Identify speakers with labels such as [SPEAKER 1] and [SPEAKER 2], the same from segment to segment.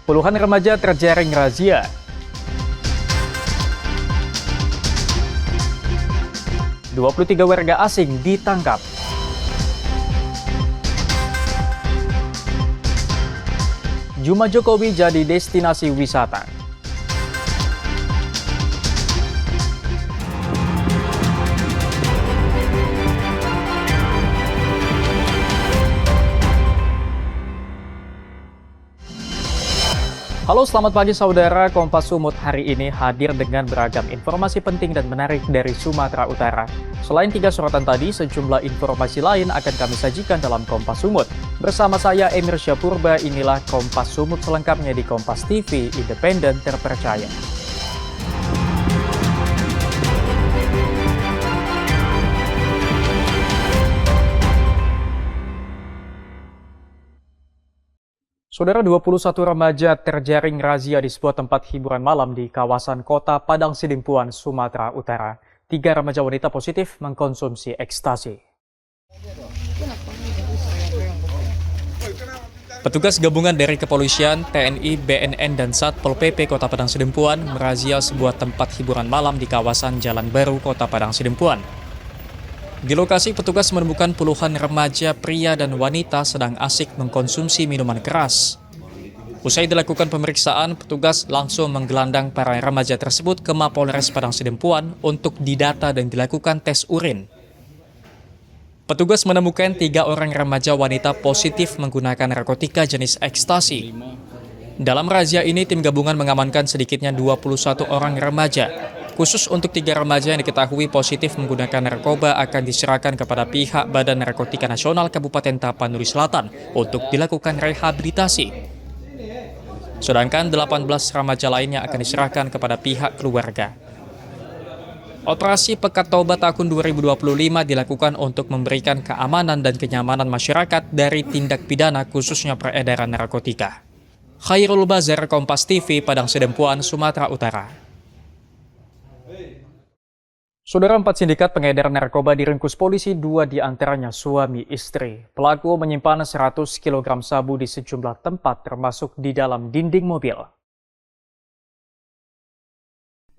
[SPEAKER 1] Puluhan remaja terjaring razia. Tiga warga asing ditangkap. Juma Jokowi jadi destinasi wisata. Halo, selamat pagi saudara. Kompas Sumut hari ini hadir dengan beragam informasi penting dan menarik dari Sumatera Utara. Selain 3 sorotan tadi, sejumlah informasi lain akan kami sajikan dalam Kompas Sumut. Bersama saya Emir Syapurba, inilah Kompas Sumut selengkapnya di Kompas TV, independen terpercaya. Saudara, 21 remaja terjaring razia di sebuah tempat hiburan malam di kawasan kota Padang Sidimpuan, Sumatera Utara. 3 remaja wanita positif mengkonsumsi ekstasi. Petugas gabungan dari kepolisian, TNI, BNN, dan Satpol PP Kota Padang Sidimpuan merazia sebuah tempat hiburan malam di kawasan Jalan Baru, Kota Padang Sidimpuan. Di lokasi, petugas menemukan puluhan remaja pria dan wanita sedang asik mengkonsumsi minuman keras. Usai dilakukan pemeriksaan, petugas langsung menggelandang para remaja tersebut ke Mapolres Padang Sidimpuan untuk didata dan dilakukan tes urin. Petugas menemukan 3 orang remaja wanita positif menggunakan narkotika jenis ekstasi. Dalam razia ini, tim gabungan mengamankan sedikitnya 21 orang remaja. Khusus untuk 3 remaja yang diketahui positif menggunakan narkoba akan diserahkan kepada pihak Badan Narkotika Nasional Kabupaten Tapanuli Selatan untuk dilakukan rehabilitasi. Sedangkan 18 remaja lainnya akan diserahkan kepada pihak keluarga. Operasi Pekat Toba tahun 2025 dilakukan untuk memberikan keamanan dan kenyamanan masyarakat dari tindak pidana khususnya peredaran narkotika. Khairul Bazar, Kompas TV, Padang Sidimpuan, Sumatera Utara. Saudara, 4 sindikat pengedar narkoba diringkus polisi, 2 diantaranya suami istri. Pelaku menyimpan 100 kg sabu di sejumlah tempat termasuk di dalam dinding mobil.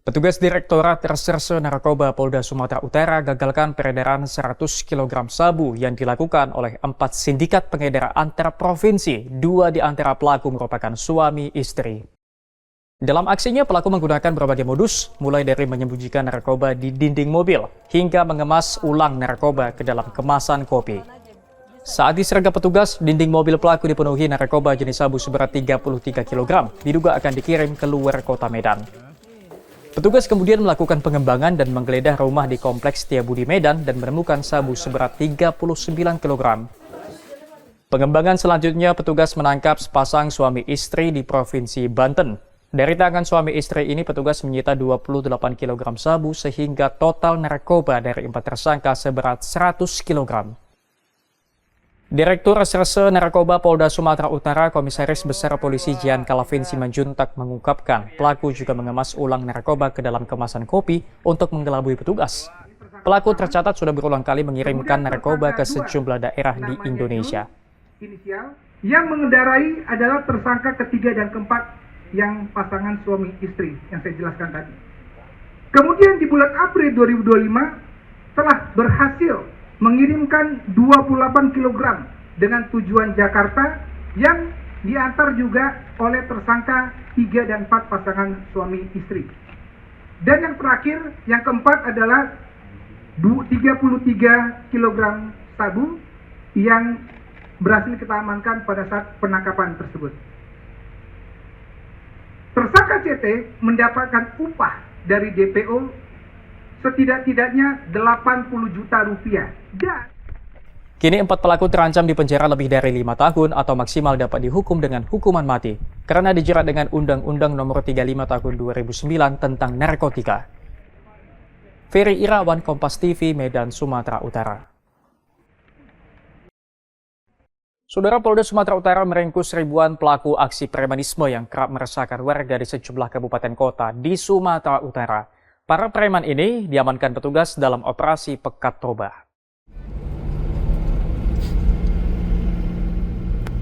[SPEAKER 1] Petugas Direktorat Reserse Narkoba Polda Sumatera Utara gagalkan peredaran 100 kg sabu yang dilakukan oleh 4 sindikat pengedar antar provinsi. 2 di antara pelaku merupakan suami istri. Dalam aksinya, pelaku menggunakan berbagai modus, mulai dari menyembunyikan narkoba di dinding mobil, hingga mengemas ulang narkoba ke dalam kemasan kopi. Saat disergap petugas, dinding mobil pelaku dipenuhi narkoba jenis sabu seberat 33 kg, diduga akan dikirim ke luar kota Medan. Petugas kemudian melakukan pengembangan dan menggeledah rumah di Kompleks Setiabudi Medan dan menemukan sabu seberat 39 kg. Pengembangan selanjutnya, petugas menangkap sepasang suami istri di Provinsi Banten. Dari tangan suami istri ini, petugas menyita 28 kg sabu sehingga total narkoba dari 4 tersangka seberat 100 kg. Direktur Reserse Narkoba Polda Sumatera Utara, Komisaris Besar Polisi Jian Kalavin Simanjuntak mengungkapkan pelaku juga mengemas ulang narkoba ke dalam kemasan kopi untuk menggelabui petugas. Pelaku tercatat sudah berulang kali mengirimkan narkoba ke sejumlah daerah di Indonesia.
[SPEAKER 2] Yang mengendarai adalah tersangka ketiga dan keempat yang pasangan suami istri yang saya jelaskan tadi. Kemudian di bulan April 2025 telah berhasil mengirimkan 28 kg dengan tujuan Jakarta yang diantar juga oleh tersangka 3 dan 4 pasangan suami istri. Dan yang terakhir, yang keempat adalah 33 kg sabu yang berhasil kita amankan pada saat penangkapan tersebut. Tersangka CT mendapatkan upah dari DPO setidak-tidaknya 80 juta rupiah.
[SPEAKER 1] Kini 4 pelaku terancam dipenjara lebih dari 5 tahun atau maksimal dapat dihukum dengan hukuman mati karena dijerat dengan Undang-Undang Nomor 35 Tahun 2009 tentang narkotika. Ferry Irawan, Kompas TV, Medan, Sumatera Utara. Saudara, Polda Sumatera Utara meringkus ribuan pelaku aksi premanisme yang kerap meresahkan warga di sejumlah kabupaten kota di Sumatera Utara. Para preman ini diamankan petugas dalam operasi Pekat Toba.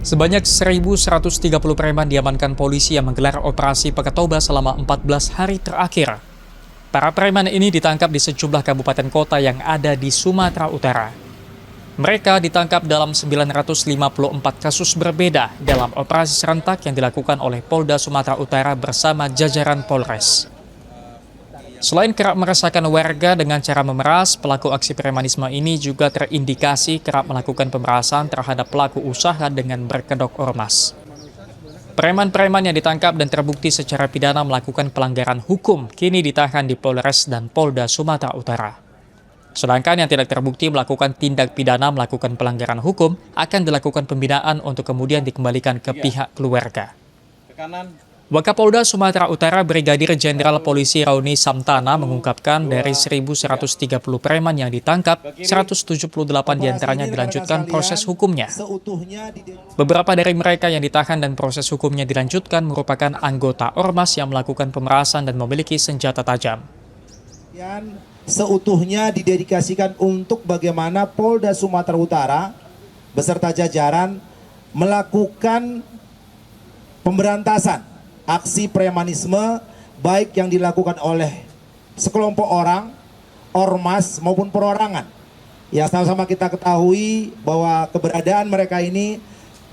[SPEAKER 1] Sebanyak 1.130 preman diamankan polisi yang menggelar operasi Pakatoba selama 14 hari terakhir. Para preman ini ditangkap di sejumlah kabupaten kota yang ada di Sumatera Utara. Mereka ditangkap dalam 954 kasus berbeda dalam operasi serentak yang dilakukan oleh Polda Sumatera Utara bersama jajaran Polres. Selain kerap meresahkan warga dengan cara memeras, pelaku aksi premanisme ini juga terindikasi kerap melakukan pemerasan terhadap pelaku usaha dengan berkedok ormas. Preman-preman yang ditangkap dan terbukti secara pidana melakukan pelanggaran hukum kini ditahan di Polres dan Polda Sumatera Utara. Sedangkan yang tidak terbukti melakukan tindak pidana melakukan pelanggaran hukum akan dilakukan pembinaan untuk kemudian dikembalikan ke pihak keluarga. Wakapolda Sumatera Utara Brigadir Jenderal Polisi Rauni Samtana mengungkapkan dari 1.130 preman yang ditangkap, 178 diantaranya dilanjutkan proses hukumnya. Beberapa dari mereka yang ditahan dan proses hukumnya dilanjutkan merupakan anggota ormas yang melakukan pemerasan dan memiliki senjata tajam.
[SPEAKER 3] Seutuhnya didedikasikan untuk bagaimana Polda Sumatera Utara beserta jajaran melakukan pemberantasan aksi premanisme baik yang dilakukan oleh sekelompok orang, ormas maupun perorangan. Ya, sama-sama kita ketahui bahwa keberadaan mereka ini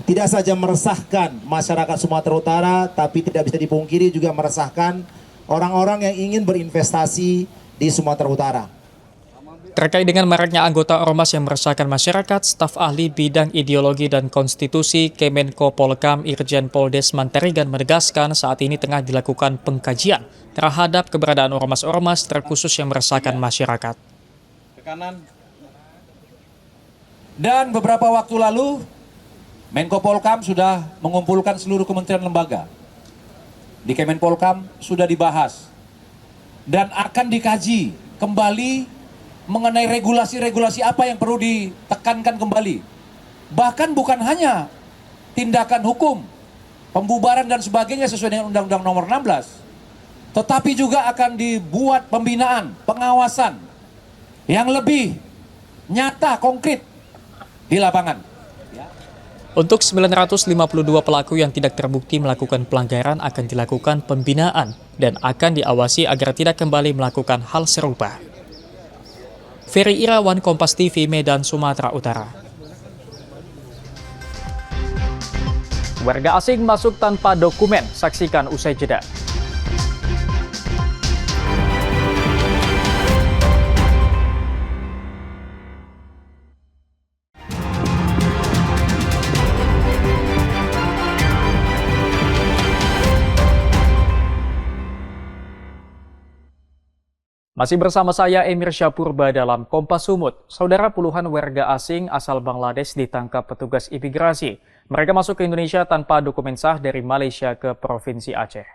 [SPEAKER 3] tidak saja meresahkan masyarakat Sumatera Utara, tapi tidak bisa dipungkiri juga meresahkan orang-orang yang ingin berinvestasi di Sumatera Utara.
[SPEAKER 1] Terkait dengan maraknya anggota ormas yang meresahkan masyarakat, staf ahli bidang ideologi dan konstitusi Kemenko Polkam Irjen Pol Desman Tarigan menegaskan saat ini tengah dilakukan pengkajian terhadap keberadaan ormas-ormas terkhusus yang meresahkan masyarakat.
[SPEAKER 4] Dan beberapa waktu lalu, Menko Polkam sudah mengumpulkan seluruh kementerian lembaga. Di Kemenpolkam sudah dibahas dan akan dikaji kembali mengenai regulasi-regulasi apa yang perlu ditekankan kembali. Bahkan bukan hanya tindakan hukum, pembubaran dan sebagainya sesuai dengan Undang-Undang Nomor 16, tetapi juga akan dibuat pembinaan, pengawasan yang lebih nyata, konkret di lapangan.
[SPEAKER 1] Untuk 952 pelaku yang tidak terbukti melakukan pelanggaran akan dilakukan pembinaan dan akan diawasi agar tidak kembali melakukan hal serupa. Ferry Irawan, Kompas TV, Medan, Sumatera Utara. Warga asing masuk tanpa dokumen, saksikan usai jeda. Masih bersama saya Emir Syapurba dalam Kompas Sumut. Saudara, puluhan warga asing asal Bangladesh ditangkap petugas imigrasi. Mereka masuk ke Indonesia tanpa dokumen sah dari Malaysia ke Provinsi Aceh.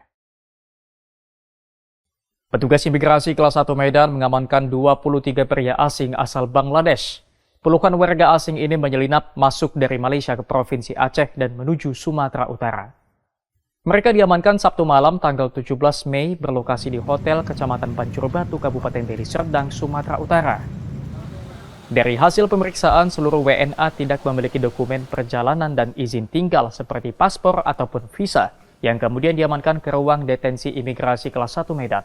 [SPEAKER 1] Petugas imigrasi kelas 1 Medan mengamankan 23 pria asing asal Bangladesh. Puluhan warga asing ini menyelinap masuk dari Malaysia ke Provinsi Aceh dan menuju Sumatera Utara. Mereka diamankan Sabtu malam tanggal 17 Mei berlokasi di Hotel Kecamatan Pancur Batu, Kabupaten Deli Serdang, Sumatera Utara. Dari hasil pemeriksaan, seluruh WNA tidak memiliki dokumen perjalanan dan izin tinggal seperti paspor ataupun visa yang kemudian diamankan ke ruang detensi imigrasi kelas 1 Medan.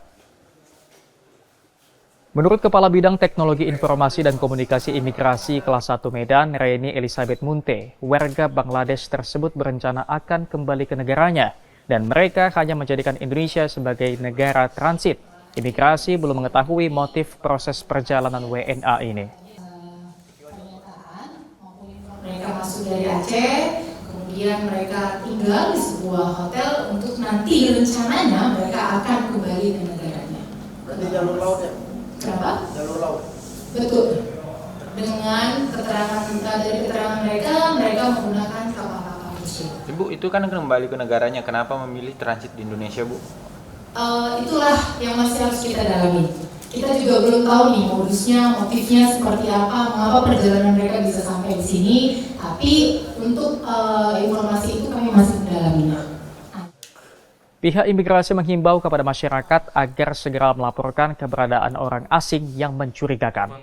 [SPEAKER 1] Menurut Kepala Bidang Teknologi Informasi dan Komunikasi Imigrasi kelas 1 Medan, Reni Elizabeth Munte, warga Bangladesh tersebut berencana akan kembali ke negaranya dan mereka hanya menjadikan Indonesia sebagai negara transit. Imigrasi belum mengetahui motif proses perjalanan WNA ini.
[SPEAKER 5] Mereka masuk dari Aceh, kemudian mereka tinggal di sebuah hotel untuk nanti rencananya mereka akan kembali ke negaranya.
[SPEAKER 6] Berarti jalur laut ya?
[SPEAKER 5] Kenapa?
[SPEAKER 6] Jalur laut.
[SPEAKER 5] Betul. Dengan keterangan dari keterangan mereka menggunakan kapal-kapal kecil.
[SPEAKER 7] Ibu, itu kan kembali ke negaranya, kenapa memilih transit di Indonesia, Bu?
[SPEAKER 5] Itulah yang masih harus kita dalami. Kita juga belum tahu nih modusnya, motifnya seperti apa, mengapa perjalanan mereka bisa sampai di sini. Tapi untuk informasi itu kami masih mendalaminya.
[SPEAKER 1] Pihak imigrasi menghimbau kepada masyarakat agar segera melaporkan keberadaan orang asing yang mencurigakan.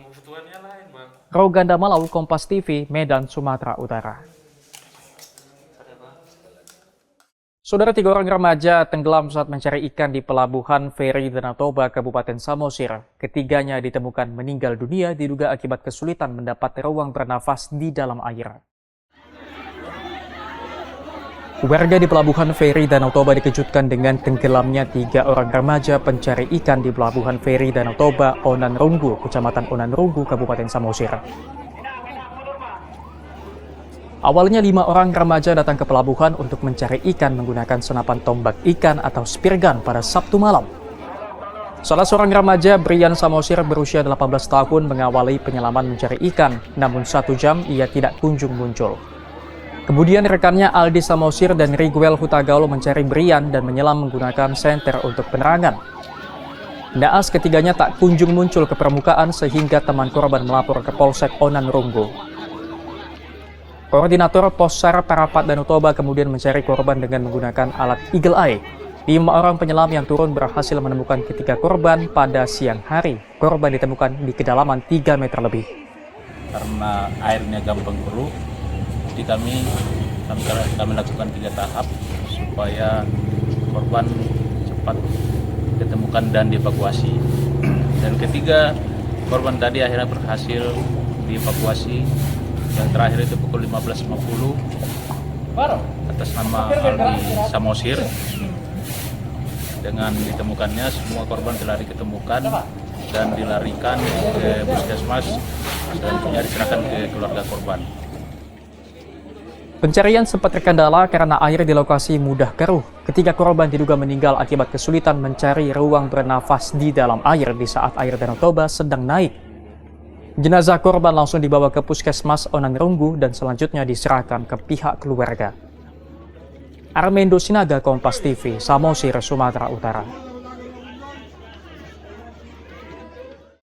[SPEAKER 1] Roganda Malau, Kompas TV, Medan, Sumatera Utara. Saudara, 3 orang remaja tenggelam saat mencari ikan di pelabuhan feri Danau Toba, Kabupaten Samosir. Ketiganya ditemukan meninggal dunia diduga akibat kesulitan mendapat ruang bernafas di dalam air. Warga di pelabuhan feri Danau Toba dikejutkan dengan tenggelamnya 3 orang remaja pencari ikan di pelabuhan feri Danau Toba, Onan Runggu, Kecamatan Onan Runggu, Kabupaten Samosir. Awalnya 5 orang remaja datang ke pelabuhan untuk mencari ikan menggunakan senapan tombak ikan atau speargun pada Sabtu malam. Salah seorang remaja, Brian Samosir, berusia 18 tahun, mengawali penyelaman mencari ikan, namun 1 jam ia tidak kunjung muncul. Kemudian rekannya Aldi Samosir dan Riguel Hutagaul mencari Brian dan menyelam menggunakan senter untuk penerangan. Naas ketiganya tak kunjung muncul ke permukaan sehingga teman korban melapor ke Polsek Onan Runggu. Koordinator Possar Parapat Danau Toba kemudian mencari korban dengan menggunakan alat Eagle Eye. 5 orang penyelam yang turun berhasil menemukan ketiga korban pada siang hari. Korban ditemukan di kedalaman 3 meter lebih.
[SPEAKER 6] Karena airnya gampang keruh, jadi kami lakukan 3 tahap supaya korban cepat ditemukan dan dievakuasi. Dan ketiga korban tadi akhirnya berhasil dievakuasi. Yang terakhir itu pukul 15.50 atas nama Aldi Samosir. Dengan ditemukannya semua korban telah diketemukan dan dilarikan ke puskesmas dan diserahkan ke keluarga korban.
[SPEAKER 1] Pencarian sempat terkendala karena air di lokasi mudah keruh. Ketiga korban diduga meninggal akibat kesulitan mencari ruang bernafas di dalam air di saat air Danau Toba sedang naik. Jenazah korban langsung dibawa ke Puskesmas Onan Runggu dan selanjutnya diserahkan ke pihak keluarga. Armendo Sinaga, Kompas TV, Samosir, Sumatera Utara.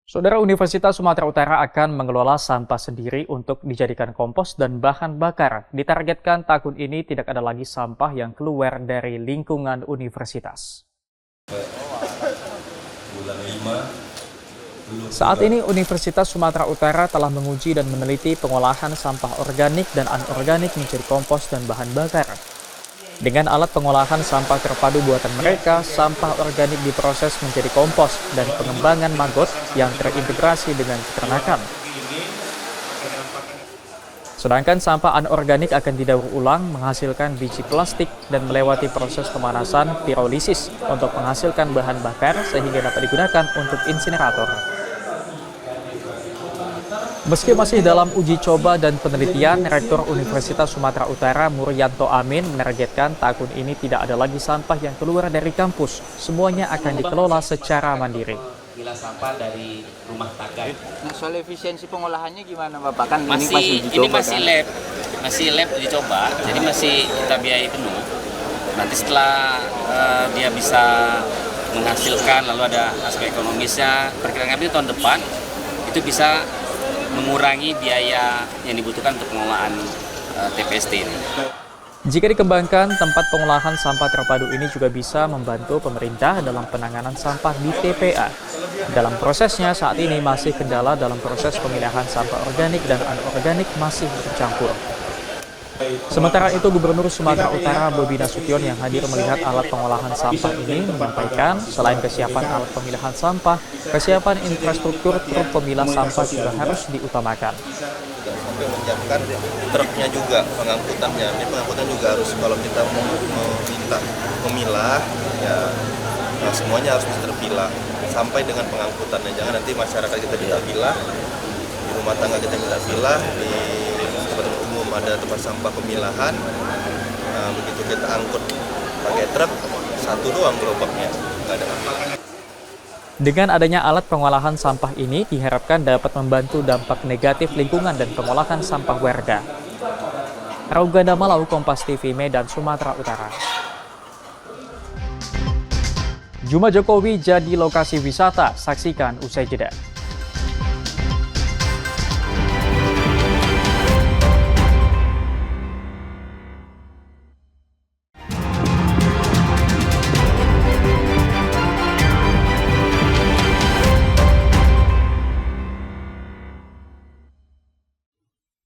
[SPEAKER 1] Saudara, Universitas Sumatera Utara akan mengelola sampah sendiri untuk dijadikan kompos dan bahan bakar. Ditargetkan tahun ini tidak ada lagi sampah yang keluar dari lingkungan universitas. Saat ini Universitas Sumatera Utara telah menguji dan meneliti pengolahan sampah organik dan anorganik menjadi kompos dan bahan bakar. Dengan alat pengolahan sampah terpadu buatan mereka, sampah organik diproses menjadi kompos dan pengembangan maggot yang terintegrasi dengan peternakan. Sedangkan sampah anorganik akan didaur ulang menghasilkan biji plastik dan melewati proses pemanasan pirolisis untuk menghasilkan bahan bakar sehingga dapat digunakan untuk insinerator. Meski masih dalam uji coba dan penelitian, Rektor Universitas Sumatera Utara Muryanto Amin menargetkan tahun ini tidak ada lagi sampah yang keluar dari kampus. Semuanya akan dikelola secara mandiri.
[SPEAKER 8] Pilah sampah dari rumah tangga.
[SPEAKER 7] Soal efisiensi pengolahannya gimana Bapak? Kan
[SPEAKER 8] Ini masih lab uji coba, jadi masih kita biayai penuh. Nanti setelah dia bisa menghasilkan, lalu ada aspek ekonomisnya, perkiraan kami tahun depan itu bisa mengurangi biaya yang dibutuhkan untuk pengelolaan TPST ini.
[SPEAKER 1] Jika dikembangkan, tempat pengolahan sampah terpadu ini juga bisa membantu pemerintah dalam penanganan sampah di TPA. Dalam prosesnya saat ini masih kendala dalam proses pemilahan sampah organik dan anorganik masih bercampur. Sementara itu, Gubernur Sumatera Utara Bobi Nasution yang hadir melihat alat pengolahan sampah ini menyampaikan selain kesiapan alat pemilahan sampah, kesiapan infrastruktur truk pemilah sampah juga harus diutamakan.
[SPEAKER 9] Sampai menyiapkan truknya juga, pengangkutannya. Ini pengangkutan juga harus, kalau kita meminta memilah, ya semuanya harus terpilah sampai dengan pengangkutannya. Jangan nanti masyarakat kita minta pilah, di rumah tangga kita minta pilah, di tempat umum ada tempat sampah pemilahan. Nah, begitu kita angkut pakai truk, satu doang gerobaknya, nggak ada.
[SPEAKER 1] Dengan adanya alat pengolahan sampah ini diharapkan dapat membantu dampak negatif lingkungan dan pengolahan sampah warga. Rauganda Malau, Kompas TV, Medan, Sumatera Utara. Juma Jokowi jadi lokasi wisata, saksikan usai jeda.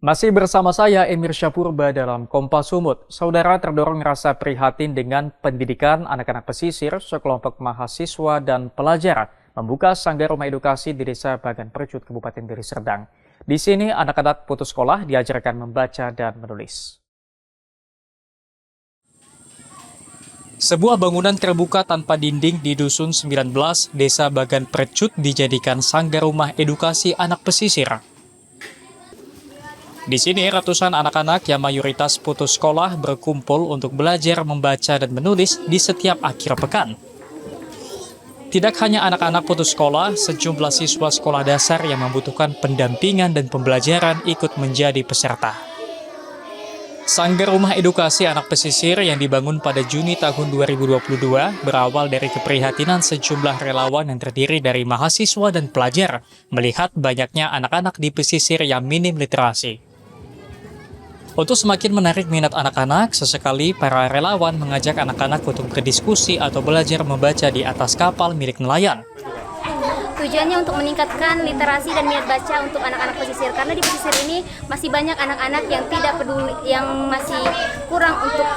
[SPEAKER 1] Masih bersama saya, Emir Syapurba dalam Kompas Sumut. Saudara terdorong rasa prihatin dengan pendidikan anak-anak pesisir, sekelompok mahasiswa dan pelajar membuka sanggar rumah edukasi di Desa Bagan Percut, Kabupaten Deli Serdang. Di sini, anak-anak putus sekolah diajarkan membaca dan menulis. Sebuah bangunan terbuka tanpa dinding di Dusun 19, Desa Bagan Percut dijadikan sanggar rumah edukasi anak pesisir. Di sini, ratusan anak-anak yang mayoritas putus sekolah berkumpul untuk belajar membaca dan menulis di setiap akhir pekan. Tidak hanya anak-anak putus sekolah, sejumlah siswa sekolah dasar yang membutuhkan pendampingan dan pembelajaran ikut menjadi peserta. Sanggar Rumah Edukasi Anak Pesisir yang dibangun pada Juni tahun 2022 berawal dari keprihatinan sejumlah relawan yang terdiri dari mahasiswa dan pelajar melihat banyaknya anak-anak di pesisir yang minim literasi. Untuk semakin menarik minat anak-anak, sesekali para relawan mengajak anak-anak untuk berdiskusi atau belajar membaca di atas kapal milik nelayan.
[SPEAKER 10] Tujuannya untuk meningkatkan literasi dan minat baca untuk anak-anak pesisir, karena di pesisir ini masih banyak anak-anak yang tidak peduli, yang masih kurang untuk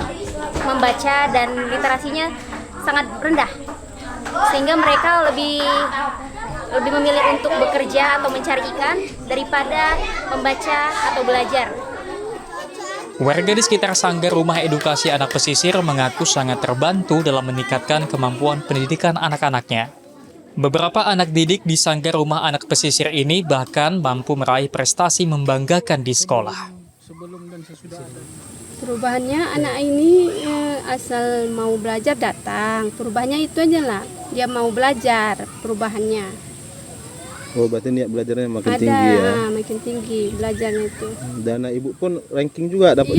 [SPEAKER 10] membaca dan literasinya sangat rendah, sehingga mereka lebih memilih untuk bekerja atau mencari ikan daripada membaca atau belajar.
[SPEAKER 1] Warga di sekitar Sanggar Rumah Edukasi Anak Pesisir mengaku sangat terbantu dalam meningkatkan kemampuan pendidikan anak-anaknya. Beberapa anak didik di Sanggar Rumah Anak Pesisir ini bahkan mampu meraih prestasi membanggakan di sekolah.
[SPEAKER 11] Perubahannya anak ini asal mau belajar datang. Perubahannya itu aja lah, dia mau belajar perubahannya.
[SPEAKER 9] Oh, berarti niat belajarnya makin tinggi ya?
[SPEAKER 11] Makin tinggi belajarnya itu.
[SPEAKER 9] Dan ibu pun ranking juga dapat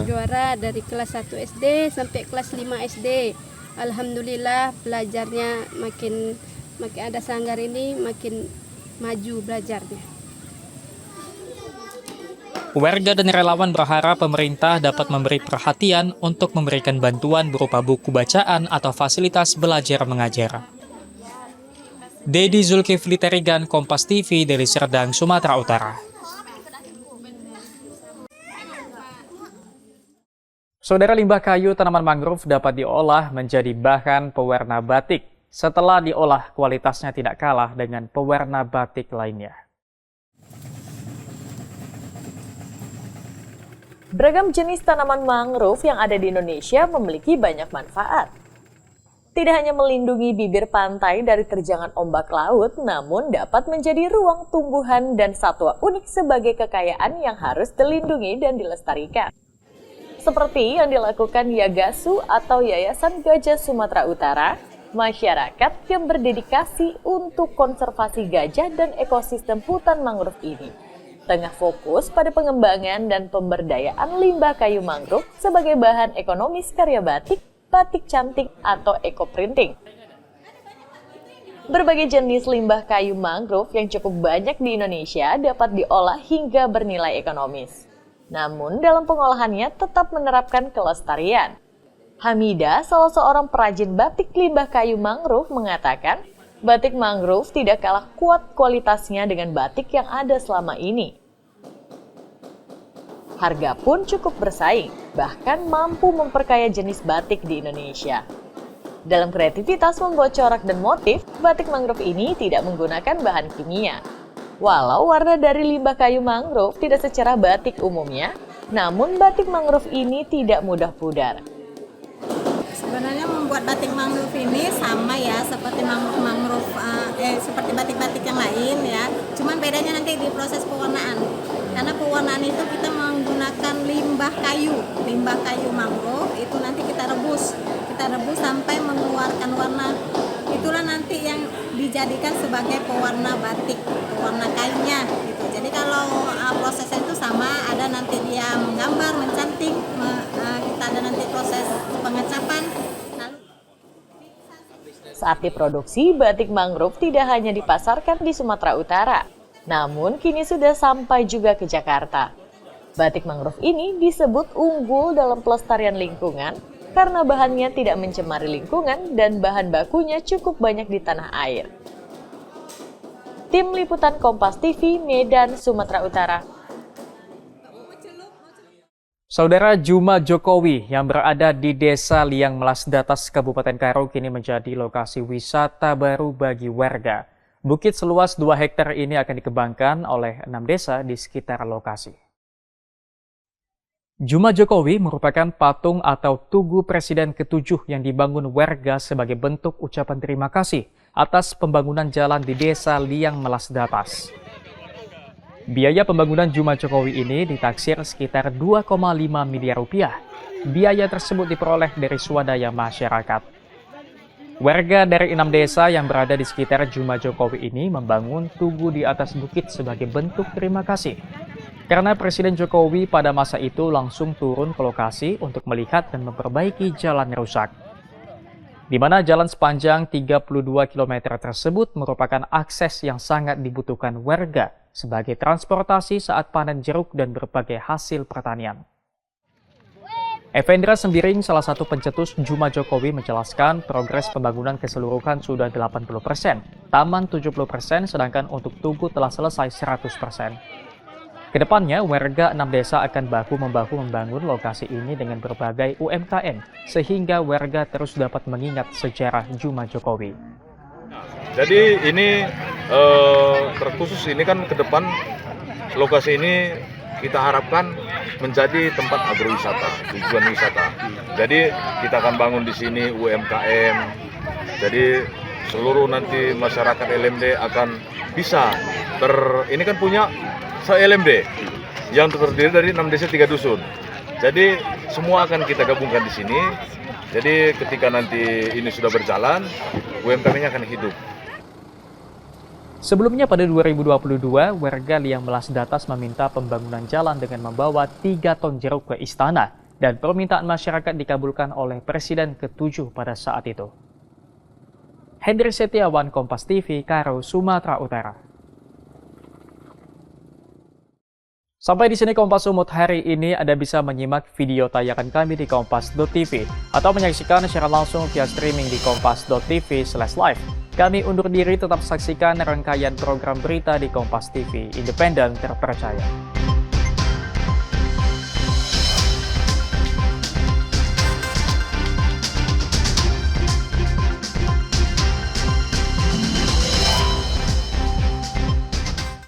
[SPEAKER 11] juara dari kelas 1 SD sampai kelas 5 SD. Alhamdulillah belajarnya makin ada sanggar ini makin maju belajarnya.
[SPEAKER 1] Warga dan relawan berharap pemerintah dapat memberi perhatian untuk memberikan bantuan berupa buku bacaan atau fasilitas belajar mengajar. Dedi Zulkifli Terigan, Kompas TV dari Serdang, Sumatera Utara. Saudara, limbah kayu tanaman mangrove dapat diolah menjadi bahan pewarna batik. Setelah diolah, kualitasnya tidak kalah dengan pewarna batik lainnya.
[SPEAKER 12] Beragam jenis tanaman mangrove yang ada di Indonesia memiliki banyak manfaat. Tidak hanya melindungi bibir pantai dari terjangan ombak laut, namun dapat menjadi ruang tumbuhan dan satwa unik sebagai kekayaan yang harus dilindungi dan dilestarikan. Seperti yang dilakukan Yagasu atau Yayasan Gajah Sumatera Utara, masyarakat yang berdedikasi untuk konservasi gajah dan ekosistem hutan mangrove ini tengah fokus pada pengembangan dan pemberdayaan limbah kayu mangrove sebagai bahan ekonomis karya batik, batik cantik, atau ekoprinting. Berbagai jenis limbah kayu mangrove yang cukup banyak di Indonesia dapat diolah hingga bernilai ekonomis. Namun dalam pengolahannya tetap menerapkan kelestarian. Hamida, salah seorang perajin batik limbah kayu mangrove, mengatakan batik mangrove tidak kalah kuat kualitasnya dengan batik yang ada selama ini. Harga pun cukup bersaing, bahkan mampu memperkaya jenis batik di Indonesia. Dalam kreativitas membuat corak dan motif, batik mangrove ini tidak menggunakan bahan kimia. Walau warna dari limbah kayu mangrove tidak secerah batik umumnya, namun batik mangrove ini tidak mudah pudar.
[SPEAKER 13] Sebenarnya membuat batik mangrove ini sama ya seperti mangrove seperti batik-batik yang lain ya. Cuman bedanya nanti di proses pewarnaan. Karena pewarnaan itu kita menggunakan limbah kayu mangrove itu nanti kita rebus sampai mengeluarkan warna. Itulah nanti yang dijadikan sebagai pewarna batik, pewarna kayunya gitu. Jadi kalau prosesnya itu sama, ada nanti dia menggambar, mencanting, kita ada nanti proses pengecapan.
[SPEAKER 12] Saat diproduksi, batik mangrove tidak hanya dipasarkan di Sumatera Utara, namun kini sudah sampai juga ke Jakarta. Batik mangrove ini disebut unggul dalam pelestarian lingkungan karena bahannya tidak mencemari lingkungan dan bahan bakunya cukup banyak di tanah air. Tim Liputan Kompas TV, Medan, Sumatera Utara.
[SPEAKER 1] Saudara, Juma Jokowi yang berada di Desa Liang Melas Datas, Kabupaten Karo kini menjadi lokasi wisata baru bagi warga. Bukit seluas 2 hektar ini akan dikembangkan oleh 6 desa di sekitar lokasi. Juma Jokowi merupakan patung atau tugu Presiden ke-7 yang dibangun warga sebagai bentuk ucapan terima kasih atas pembangunan jalan di Desa Liang Melas Datas. Biaya pembangunan Juma Jokowi ini ditaksir sekitar 2,5 miliar rupiah. Biaya tersebut diperoleh dari swadaya masyarakat. Warga dari 6 desa yang berada di sekitar Juma Jokowi ini membangun tugu di atas bukit sebagai bentuk terima kasih. Karena Presiden Jokowi pada masa itu langsung turun ke lokasi untuk melihat dan memperbaiki jalan rusak. Di mana jalan sepanjang 32 km tersebut merupakan akses yang sangat dibutuhkan warga sebagai transportasi saat panen jeruk dan berbagai hasil pertanian. Evendra Sembiring, salah satu pencetus Juma Jokowi, menjelaskan progres pembangunan keseluruhan sudah 80%, taman 70%, sedangkan untuk tugu telah selesai 100%. Kedepannya, warga 6 desa akan bahu-membahu membangun lokasi ini dengan berbagai UMKM, sehingga warga terus dapat mengingat sejarah Juma Jokowi.
[SPEAKER 14] Jadi ini terkhusus ini kan ke depan lokasi ini kita harapkan menjadi tempat agrowisata, tujuan wisata. Jadi kita akan bangun di sini UMKM. Jadi seluruh nanti masyarakat LMD akan bisa ini kan punya LMD yang terdiri dari 6 desa 3 dusun. Jadi semua akan kita gabungkan di sini. Jadi ketika nanti ini sudah berjalan, UMKM-nya akan hidup.
[SPEAKER 1] Sebelumnya pada 2022, warga Liang Melas Datas meminta pembangunan jalan dengan membawa 3 ton jeruk ke istana dan permintaan masyarakat dikabulkan oleh Presiden ke-7 pada saat itu. Hendri Setiawan, Kompas TV, Karo, Sumatera Utara. Sampai di sini Kompas Sumut hari ini. Anda bisa menyimak video tayangan kami di kompas.tv atau menyaksikan secara langsung via streaming di kompas.tv/live. Kami undur diri, tetap saksikan rangkaian program berita di Kompas TV, independen terpercaya.